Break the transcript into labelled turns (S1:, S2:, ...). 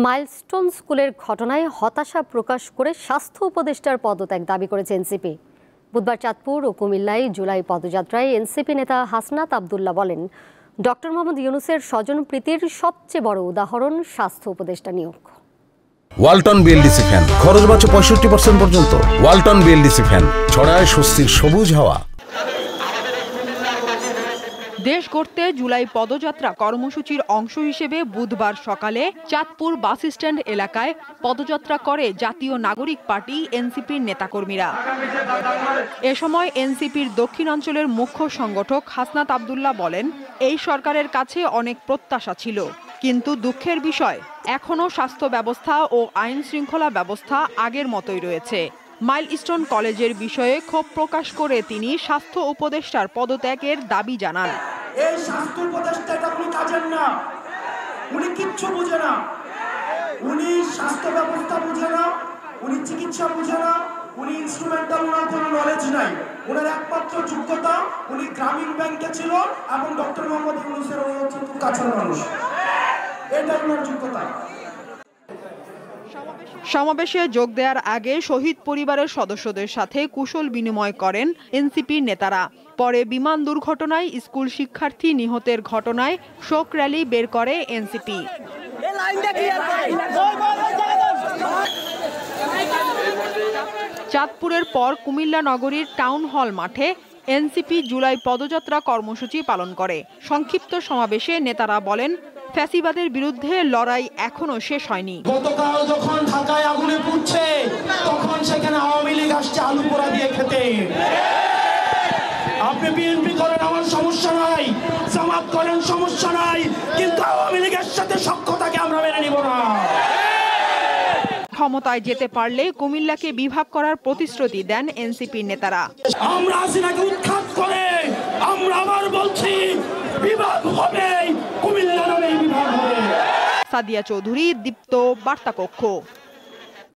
S1: Milestone স্কুলের ঘটনায় হতাশা প্রকাশ করে স্বাস্থ্য উপদেষ্টার পদত্যাগ দাবি করেছে এনসিপি। বুধবার চাঁদপুর ও কুমিল্লায় জুলাই পদযাত্রায় এনসিপি নেতা হাসনাত আবদুল্লাহ বলেন, ডক্টর মোহাম্মদ ইউনূসের স্বজনপ্রীতির সবচেয়ে বড় উদাহরণ স্বাস্থ্য উপদেষ্টা নিয়োগ।
S2: ওয়ালটন বিএলডিসি ফ্যান, খরচ বাঁচে 65% পর্যন্ত। ওয়ালটন বিএলডিসি ফ্যান ছড়ায় স্বস্তির সবুজ হাওয়া।
S3: দেশ গড়তে জুলাই পদযাত্রা কর্মসূচির অংশ হিসেবে বুধবার সকালে চাঁদপুর বাস স্ট্যান্ড এলাকায় পদযাত্রা করে জাতীয় নাগরিক পার্টি এনসিপির নেতাকর্মীরা। এ সময় এনসিপির দক্ষিণাঞ্চলের মুখ্য সংগঠক হাসনাত আবদুল্লাহ বলেন, এই সরকারের কাছে অনেক প্রত্যাশা ছিল, কিন্তু দুঃখের বিষয় এখনও স্বাস্থ্য ব্যবস্থা ও আইন শৃঙ্খলা ব্যবস্থা আগের মতোই রয়েছে। মাইলস্টোন কলেজের বিষয়ে ক্ষোভ প্রকাশ করে তিনি স্বাস্থ্য উপদেষ্টার পদত্যাগের দাবি জানান।
S4: এই স্বাস্থ্য উপদেষ্টা এটা কোনো কাজের না, উনি কিচ্ছু বুঝে না, উনি স্বাস্থ্য ব্যবস্থা বুঝে না, উনি চিকিৎসা বুঝে না, উনি ইনস্ট্রুমেন্টাল, ওনার কোনো নলেজ নাই। ওনার একমাত্র যোগ্যতা উনি গ্রামীণ ব্যাংকে ছিল এবং ডক্টর মোহাম্মদ ইউনূসের খুব কাছের মানুষ, এটাই ওনার যোগ্যতা।
S3: সমাবেশে যোগ দেওয়ার আগে শহীদ পরিবারের সদস্যদের সাথে কুশল বিনিময় করেন এনসিপির নেতারা। পরে বিমান দুর্ঘটনায় স্কুল শিক্ষার্থী নিহতের ঘটনায় শোক র্যালি বের করে এনসিপি। চাঁদপুরের পর কুমিল্লা নগরীর টাউন হল মাঠে এনসিপি জুলাই পদযাত্রা কর্মসূচি পালন করে। সংক্ষিপ্ত সমাবেশে নেতারা বলেন, ফ্যাসিবাদের বিরুদ্ধে লড়াই এখনো শেষ হয়নি।
S4: গতকাল যখন ঢাকায় আগুনে পুড়ছে তখন সেখানে আওয়ামী লীগ আসছে আলু পোড়া দিয়ে খেতে। আপনি বিএনপি করেন, আমার সমস্যা নাই, জামাত করেন, সমস্যা নাই, কিন্তু আওয়ামী লীগের সাথে সখ্যতাকে আমরা মেনে নিব না।
S3: ক্ষমতায় যেতে পারলে কুমিল্লাকে বিভাগ করার প্রতিশ্রুতি দেন এনসিপির নেতারা।
S4: আমরা হাসিনাকে উৎখাত করে আমরা আবার বলছি বিভাগ হবে, কুমিল্লা নামে বিভাগ হবে।
S3: সাদিয়া চৌধুরী, দীপ্ত, বার্তা কক্ষ।